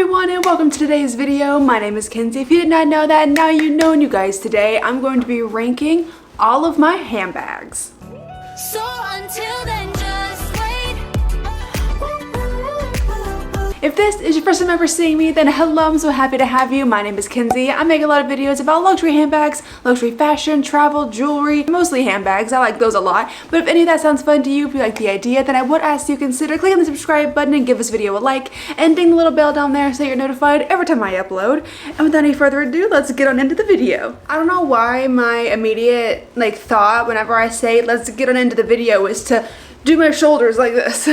everyone and welcome to today's video. My name is Kenzie. If you did not know that, now you know. And you guys, today I'm going to be ranking all of my handbags. So until then, just wait. If this is your first time ever seeing me, then hello, I'm so happy to have you. My name is Kenzie. I make a lot of videos about luxury handbags, luxury fashion, travel, jewelry, mostly handbags. I like those a lot. But if any of that sounds fun to you, if you like the idea, then I would ask you to consider clicking the subscribe button and give this video a like and ding the little bell down there so you're notified every time I upload. And without any further ado, let's get on into the video. I don't know why my immediate thought whenever I say let's get on into the video is to do my shoulders like this.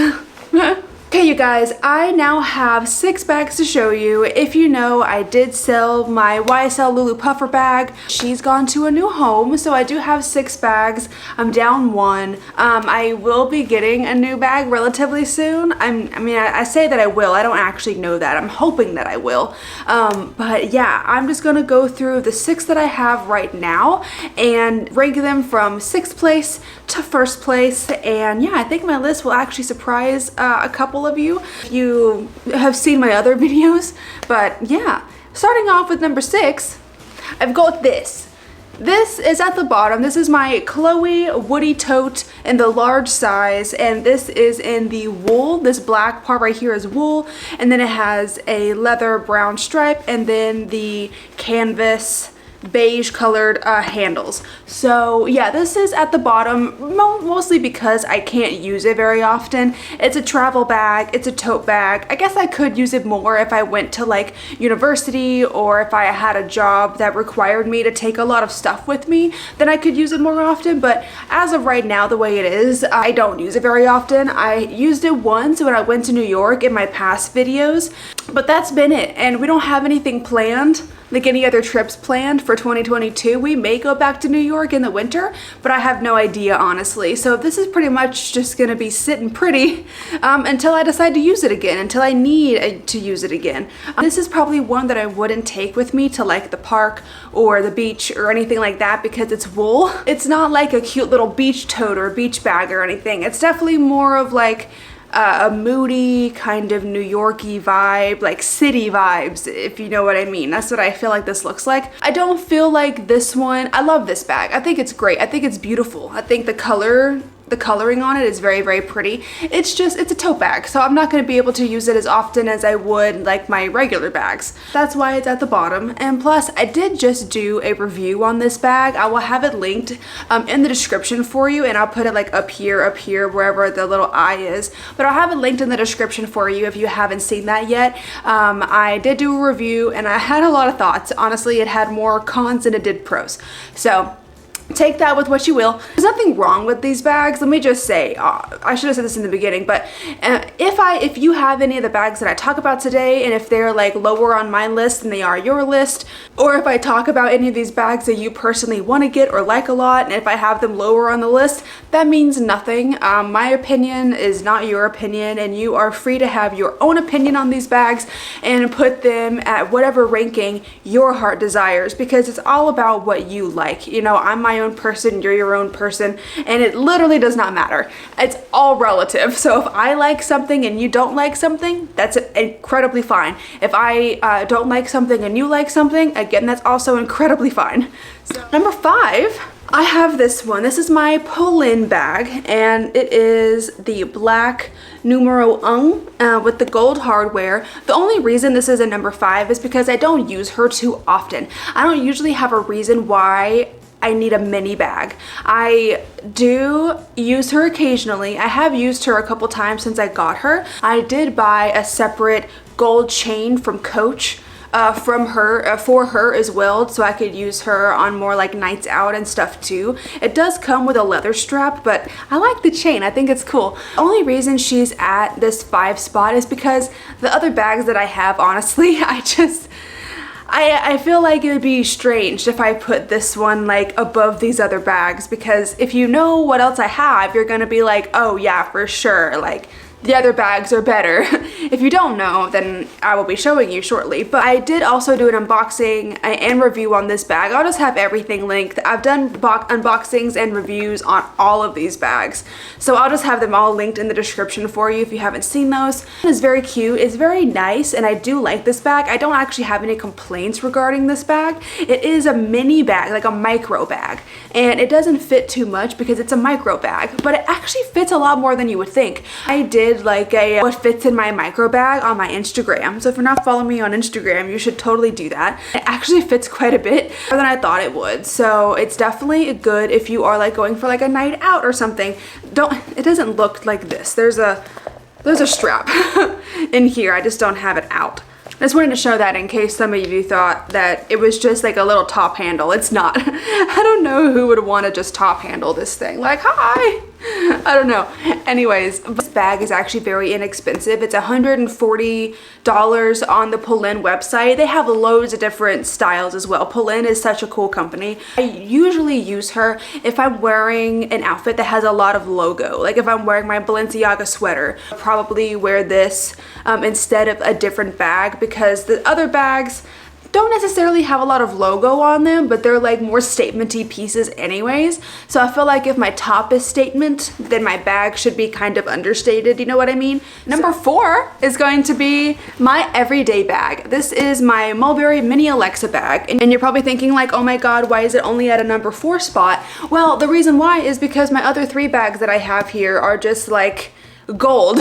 Okay, you guys, I now have 6 bags to show you. If you know, I did sell my YSL Lulu Puffer bag. She's gone to a new home, so I do have 6 bags. I'm down 1. I will be getting a new bag relatively soon. I say that I will. I don't actually know that. I'm hoping that I will. But yeah, I'm just gonna go through the 6 that I have right now and rank them from 6th place to 1st place. And yeah, I think my list will actually surprise a couple of you if you have seen my other videos. But yeah, starting off with number 6, I've got this. This is at the bottom. This is my Chloe Woody tote in the large size, and this is in the wool. This black part right here is wool, and then it has a leather brown stripe and then the canvas beige colored handles. So yeah, this is at the bottom mostly because I can't use it very often. It's a travel bag, it's a tote bag. I guess I could use it more if I went to university or if I had a job that required me to take a lot of stuff with me, then I could use it more often. But as of right now, the way it is, I don't use it very often. I used it once when I went to New York in my past videos, but that's been it. And we don't have anything planned, any other trips planned for 2022. We may go back to New York in the winter, but I have no idea, honestly. So this is pretty much just gonna be sitting pretty until I decide to use it again, until I need to use it again. This is probably one that I wouldn't take with me to the park or the beach or anything like that because it's wool. It's not like a cute little beach tote or beach bag or anything. It's definitely more of a moody kind of New York-y vibe, city vibes, if you know what I mean. That's what I feel like this looks like. I don't feel like this one. I love this bag. I think it's great. I think it's beautiful. I think the coloring on it is very, very pretty. It's a tote bag, so I'm not going to be able to use it as often as I would my regular bags. That's why it's at the bottom. And plus, I did just do a review on this bag. I will have it linked in the description for you, and I'll put it up here, wherever the little eye is. But I'll have it linked in the description for you if you haven't seen that yet. I did do a review, and I had a lot of thoughts. Honestly, it had more cons than it did pros. So take that with what you will. There's nothing wrong with these bags. Let me just say, I should have said this in the beginning, but if you have any of the bags that I talk about today, and if they're lower on my list than they are your list, or if I talk about any of these bags that you personally want to get or like a lot, and if I have them lower on the list, that means nothing. My opinion is not your opinion, and you are free to have your own opinion on these bags and put them at whatever ranking your heart desires, because it's all about what you like. You know, I'm my own person, you're your own person, and it literally does not matter. It's all relative. So if I like something and you don't like something, that's incredibly fine. If I don't like something and you like something, again, that's also incredibly fine. So number 5, I have this one. This is my Polene bag, and it is the black numero 1 with the gold hardware. The only reason this is a number 5 is because I don't use her too often. I don't usually have a reason why I need a mini bag. I do use her occasionally. I have used her a couple times since I got her. I did buy a separate gold chain from Coach from her for her as well, so I could use her on more nights out and stuff too. It does come with a leather strap, but I like the chain. I think it's cool. The only reason she's at this 5 spot is because the other bags that I have, honestly, I feel like it would be strange if I put this one above these other bags, because if you know what else I have, you're gonna be like, oh yeah, for sure, the other bags are better. If you don't know, then I will be showing you shortly. But I did also do an unboxing and review on this bag. I'll just have everything linked. I've done unboxings and reviews on all of these bags. So I'll just have them all linked in the description for you if you haven't seen those. It's very cute, it's very nice, and I do like this bag. I don't actually have any complaints regarding this bag. It is a mini bag, like a micro bag, and it doesn't fit too much because it's a micro bag, but it actually fits a lot more than you would think. I did like a what fits in my micro bag on my Instagram, so if you're not following me on Instagram, you should totally do that. It actually fits quite a bit more than I thought it would, so it's definitely good if you are like going for like a night out or something. It doesn't look like this. There's a strap in here. I just don't have it out. I just wanted to show that in case some of you thought that it was just like a little top handle. It's not. I don't know who would want to just top handle this thing. Like, hi. I don't know. Anyways, this bag is actually very inexpensive. It's $140 on the Polene website. They have loads of different styles as well. Polene is such a cool company. I usually use her if I'm wearing an outfit that has a lot of logo. Like if I'm wearing my Balenciaga sweater, I'll probably wear this instead of a different bag, because the other bags don't necessarily have a lot of logo on them, but they're like more statement-y pieces anyways. So I feel like if my top is statement, then my bag should be kind of understated, you know what I mean? Number 4 is going to be my everyday bag. This is my Mulberry Mini Alexa bag. And you're probably thinking like, oh my God, why is it only at a number 4 spot? Well, the reason why is because my other 3 bags that I have here are just like gold.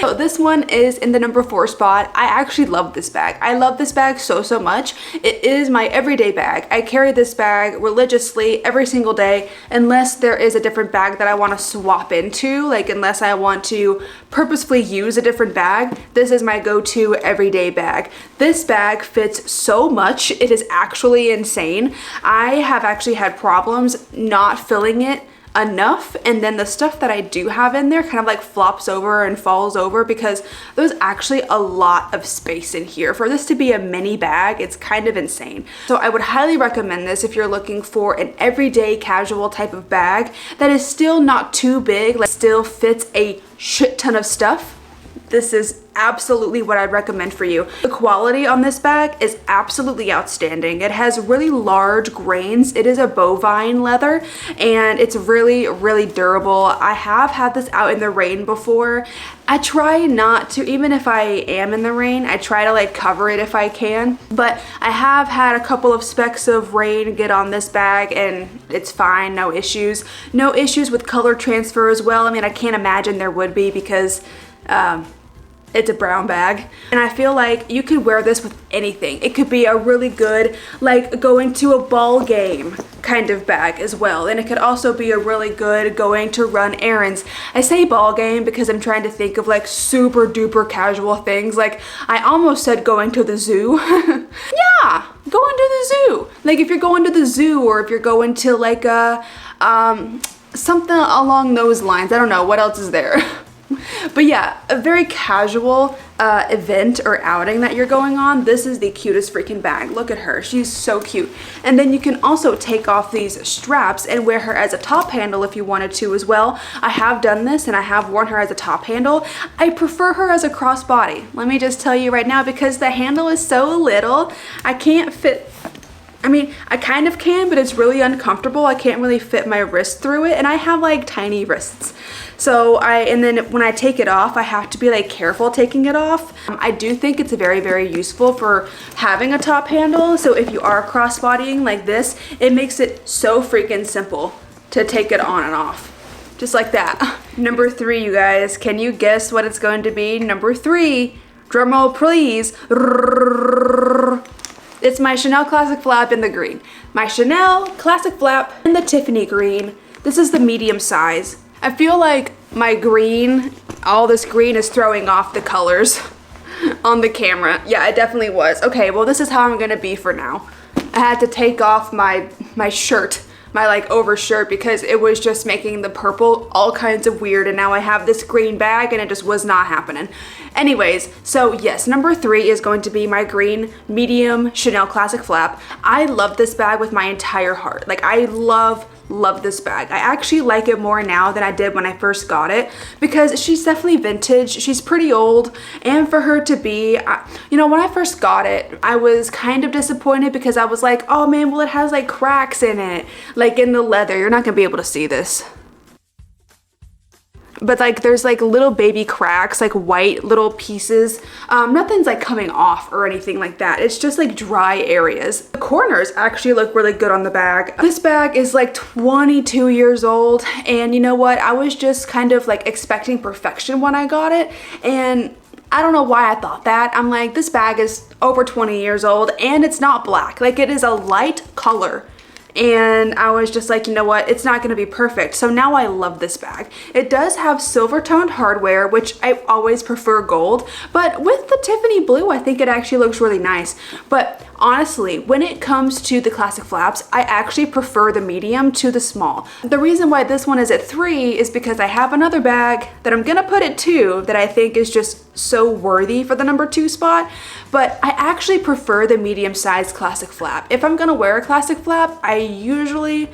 So this one is in the number 4 spot. I actually love this bag. I love this bag so much. It is my everyday bag. I carry this bag religiously every single day unless there is a different bag that I want to swap into, like unless I want to purposefully use a different bag. This is my go-to everyday bag. This bag fits so much. It is actually insane. I have actually had problems not filling it enough, and then the stuff that I do have in there kind of like flops over and falls over because there's actually a lot of space in here. For this to be a mini bag, it's kind of insane. So I would highly recommend this if you're looking for an everyday casual type of bag that is still not too big, like still fits a shit ton of stuff. This is absolutely what I'd recommend for you. The quality on this bag is absolutely outstanding. It has really large grains. It is a bovine leather and it's really durable. I have had this out in the rain before. I try not to, even if I am in the rain, I try to like cover it if I can. But I have had a couple of specks of rain get on this bag and it's fine, no issues. No issues with color transfer as well. I mean, I can't imagine there would be because it's a brown bag, and I feel like you could wear this with anything. It could be a really good like going to a ball game kind of bag as well, and it could also be a really good going to run errands. I say ball game because I'm trying to think of like super duper casual things. Like I almost said going to the zoo. Yeah, going to the zoo. Like if you're going to the zoo, or if you're going to like a something along those lines. I don't know what else is there. But yeah, a very casual event or outing that you're going on, this is the cutest freaking bag. Look at her, she's so cute. And then you can also take off these straps and wear her as a top handle if you wanted to as well. I have done this and I have worn her as a top handle. I prefer her as a crossbody. Let me just tell you right now, because the handle is so little, I can't fit. I mean, I kind of can, but it's really uncomfortable. I can't really fit my wrist through it, and I have like tiny wrists. So and then when I take it off, I have to be like careful taking it off. I do think it's very useful for having a top handle. So if you are crossbodying like this, it makes it so freaking simple to take it on and off. Just like that. Number 3, you guys, can you guess what it's going to be? Number 3, drumroll please. It's my Chanel Classic Flap in the green. My Chanel Classic Flap in the Tiffany green. This is the medium size. I feel like my green, all this green is throwing off the colors on the camera. Yeah, it definitely was. Okay, well this is how I'm gonna be for now. I had to take off my shirt, my like over shirt, because it was just making the purple all kinds of weird, and now I have this green bag and it just was not happening. Anyways, so yes, number 3 is going to be my green medium Chanel Classic Flap. I love this bag with my entire heart. Like I love love this bag. I actually like it more now than I did when I first got it because she's definitely vintage. She's pretty old, and for her to be, you know, when I first got it, I was kind of disappointed because I was like, oh man, well it has like cracks in it, like in the leather. You're not gonna be able to see this, but like there's like little baby cracks, like white little pieces. Nothing's like coming off or anything like that. It's just like dry areas. The corners actually look really good on the bag. This bag is like 22 years old, and you know what? I was just kind of like expecting perfection when I got it, and I don't know why I thought that. I'm like, this bag is over 20 years old and it's not black. Like, it is a light color. And I was just like, you know what, it's not gonna be perfect. So now I love this bag. It does have silver toned hardware, which I always prefer gold, but with the Tiffany blue, I think it actually looks really nice. But honestly, when it comes to the classic flaps, I actually prefer the medium to the small. The reason why this one is at 3 is because I have another bag that I'm gonna put at 2 that I think is just so worthy for the number 2 spot, but I actually prefer the medium-sized classic flap. If I'm gonna wear a classic flap, I usually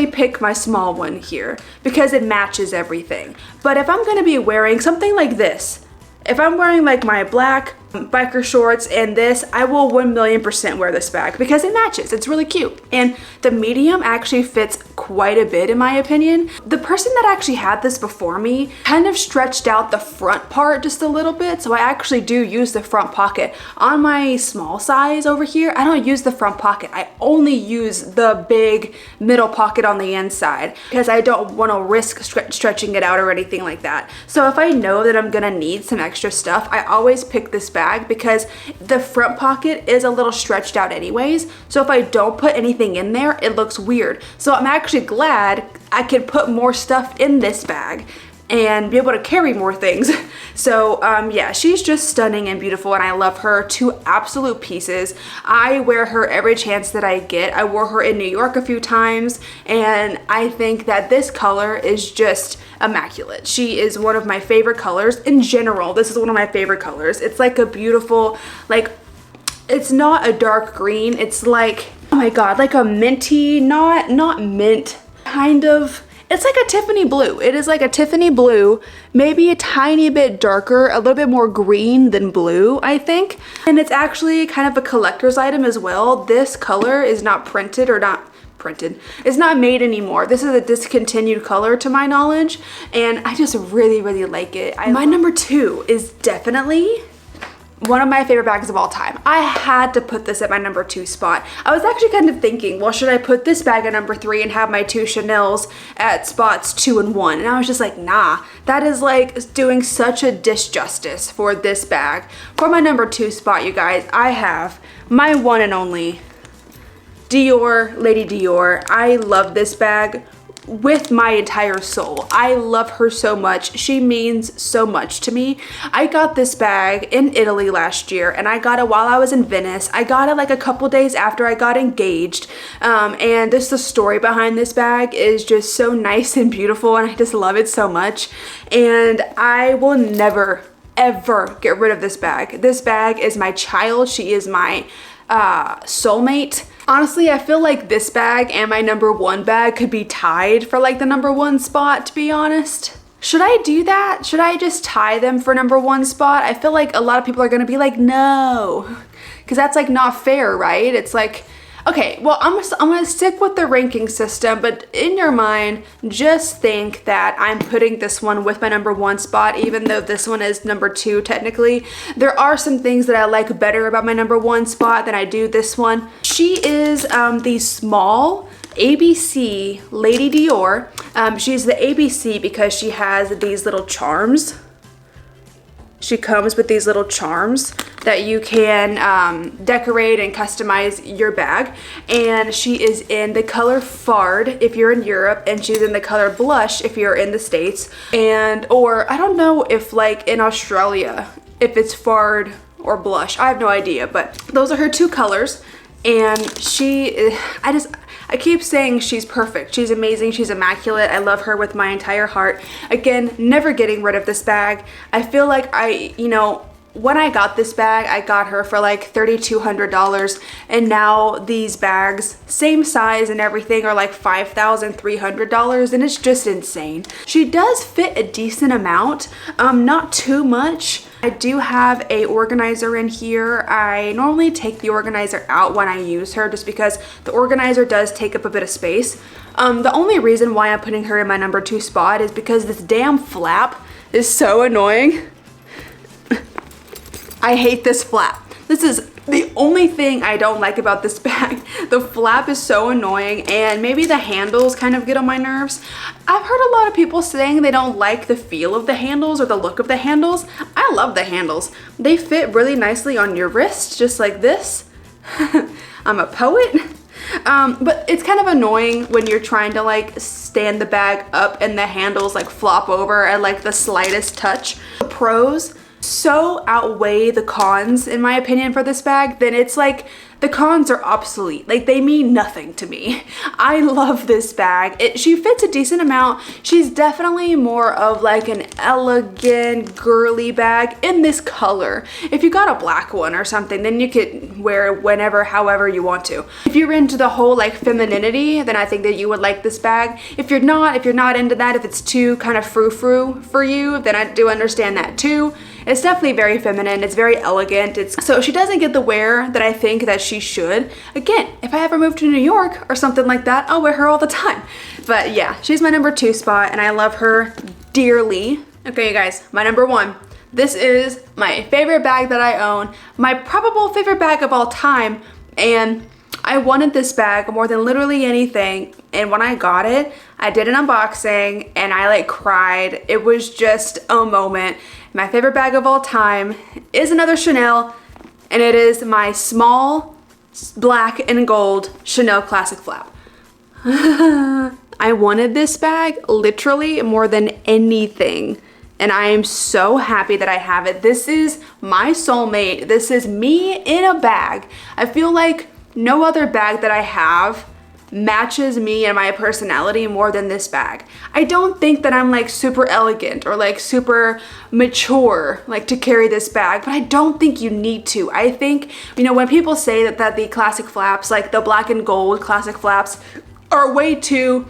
pick my small one here because it matches everything. But if I'm gonna be wearing something like this, if I'm wearing like my black biker shorts and this, I will 1,000,000% wear this bag because it matches. It's really cute. And the medium actually fits quite a bit in my opinion. The person that actually had this before me kind of stretched out the front part just a little bit, so I actually do use the front pocket. On my small size over here, I don't use the front pocket. I only use the big middle pocket on the inside because I don't want to risk stretching it out or anything like that. So if I know that I'm gonna need some extra stuff, I always pick this bag because the front pocket is a little stretched out anyways. So if I don't put anything in there, it looks weird. So I'm actually glad I could put more stuff in this bag and be able to carry more things. So yeah, she's just stunning and beautiful, and I love her to absolute pieces. I wear her every chance that I get. I wore her in New York a few times, and I think that this color is just immaculate. She is one of my favorite colors in general. This is one of my favorite colors. It's like a beautiful, like, it's not a dark green. It's like, oh my God, like a minty, not mint, kind of. It's like a Tiffany blue. It is like a Tiffany blue, maybe a tiny bit darker, a little bit more green than blue, I think. And it's actually kind of a collector's item as well. This color is not printed, or not printed. It's not made anymore. This is a discontinued color to my knowledge, and I just really, really like it. My number 2 is definitely one of my favorite bags of all time. I had to put this at my number 2 spot. I was actually kind of thinking, well, should I put this bag at number 3 and have my 2 Chanels at spots 2 and 1? And I was just like, nah, that is like doing such a disjustice for this bag. For my number 2 spot, you guys, I have my one and only Dior, Lady Dior. I love this bag with my entire soul. I love her so much. She means so much to me. I got this bag in Italy last year, and I got it while I was in Venice. I got it like a couple days after I got engaged, and just the story behind this bag is just so nice and beautiful, and I just love it so much. And I will never ever get rid of this bag. This bag is my child. She is my soulmate. Honestly, I feel like this bag and my number 1 bag could be tied for like the number 1 spot, to be honest. Should I do that? Should I just tie them for number 1 spot? I feel like a lot of people are gonna be like, no, because that's like not fair, right? It's like, okay, well, I'm gonna stick with the ranking system, but in your mind, just think that I'm putting this one with my number 1 spot, even though this one is number 2 technically. There are some things that I like better about my number 1 spot than I do this one. She is the small ABC Lady Dior. She's the ABC because she has these little charms. She comes with these little charms that you can decorate and customize your bag. And she is in the color Fard if you're in Europe, and she's in the color Blush if you're in the States. And, or I don't know if like in Australia, if it's Fard or Blush. I have no idea, but those are her 2 colors. And she, I keep saying she's perfect. She's amazing. She's immaculate. I love her with my entire heart. Again, never getting rid of this bag. I feel like when I got this bag, I got her for like $3,200, and now these bags, same size and everything, are like $5,300, and it's just insane. She does fit a decent amount, not too much. I do have a organizer in here. I normally take the organizer out when I use her just because the organizer does take up a bit of space. The only reason why I'm putting her in my number 2 spot is because this damn flap is so annoying. I hate this flap. This is the only thing I don't like about this bag. The flap is so annoying, and maybe the handles kind of get on my nerves. I've heard a lot of people saying they don't like the feel of the handles or the look of the handles. I love the handles. They fit really nicely on your wrist, just like this. I'm a poet. But it's kind of annoying when you're trying to like stand the bag up and the handles like flop over at like the slightest touch. The pros so outweigh the cons in my opinion for this bag, then it's like the cons are obsolete. Like they mean nothing to me. I love this bag. She fits a decent amount. She's definitely more of like an elegant girly bag in this color. If you got a black one or something, then you could wear it whenever, however you want to. If you're into the whole like femininity, then I think that you would like this bag. If you're not into that, if it's too kind of frou-frou for you, then I do understand that too. It's definitely very feminine. It's very elegant. So she doesn't get the wear that I think that she should. Again, if I ever move to New York or something like that, I'll wear her all the time. But yeah, she's my number 2 spot, and I love her dearly. Okay, you guys, my number 1. This is my favorite bag that I own, my probable favorite bag of all time, and I wanted this bag more than literally anything, and when I got it, I did an unboxing and I like cried. It was just a moment. My favorite bag of all time is another Chanel, and it is my small black and gold Chanel Classic Flap. I wanted this bag literally more than anything, and I am so happy that I have it. This is my soulmate. This is me in a bag. I feel like no other bag that I have matches me and my personality more than this bag. I don't think that I'm like super elegant or like super mature like to carry this bag, but I don't think you need to. I think, you know, when people say that the classic flaps, like the black and gold classic flaps, are way too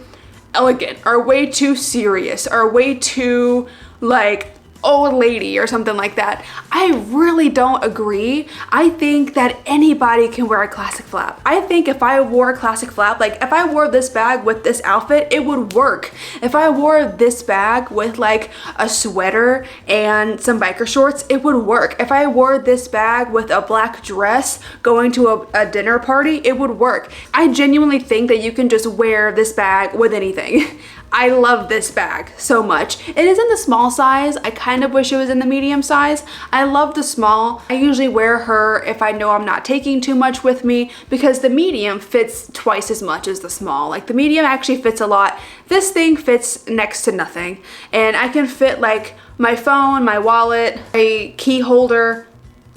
elegant, are way too serious, are way too like old lady or something like that, I really don't agree. I think that anybody can wear a classic flap. I think if I wore a classic flap, like if I wore this bag with this outfit, it would work. If I wore this bag with like a sweater and some biker shorts, it would work. If I wore this bag with a black dress going to a dinner party, it would work. I genuinely think that you can just wear this bag with anything. I love this bag so much. It is in the small size. I kind of wish it was in the medium size. I love the small. I usually wear her if I know I'm not taking too much with me, because the medium fits twice as much as the small. Like the medium actually fits a lot. This thing fits next to nothing. And I can fit like my phone, my wallet, a key holder,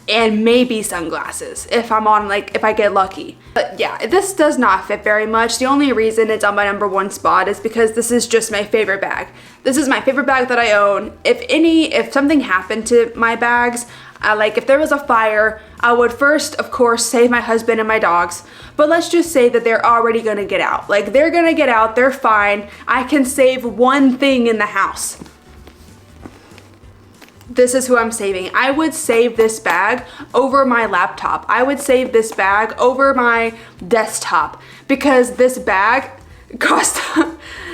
and maybe sunglasses if I'm on, like, if I get lucky. But yeah, this does not fit very much. The only reason it's on my number 1 spot is because this is just my favorite bag. This is my favorite bag that I own. If something happened to my bags, like if there was a fire, I would first, of course, save my husband and my dogs. But let's just say that they're already gonna get out. Like they're gonna get out, they're fine. I can save one thing in the house. This is who I'm saving. I would save this bag over my laptop. I would save this bag over my desktop, because this bag costs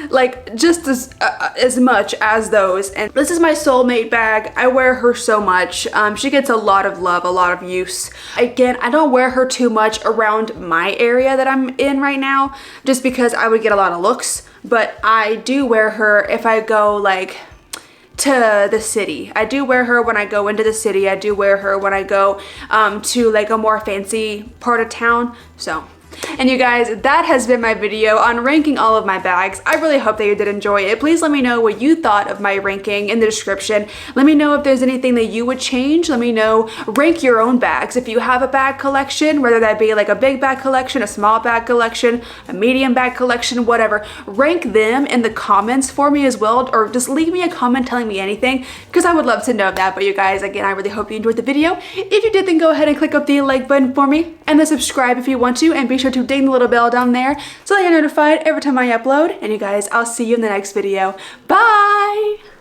like just as much as those. And this is my soulmate bag. I wear her so much. She gets a lot of love, a lot of use. Again, I don't wear her too much around my area that I'm in right now, just because I would get a lot of looks. But I do wear her if I go like to the city. I do wear her when I go into the city. I do wear her when I go to like a more fancy part of town. So And you guys, that has been my video on ranking all of my bags. I really hope that you did enjoy it. Please let me know what you thought of my ranking in the description. Let me know if there's anything that you would change. Let me know, rank your own bags. If you have a bag collection, whether that be like a big bag collection, a small bag collection, a medium bag collection, whatever, rank them in the comments for me as well, or just leave me a comment telling me anything, because I would love to know that. But you guys, again, I really hope you enjoyed the video. If you did, then go ahead and click up the like button for me, and then subscribe if you want to, and be sure to ding the little bell down there so that you're notified every time I upload. And you guys, I'll see you in the next video. Bye!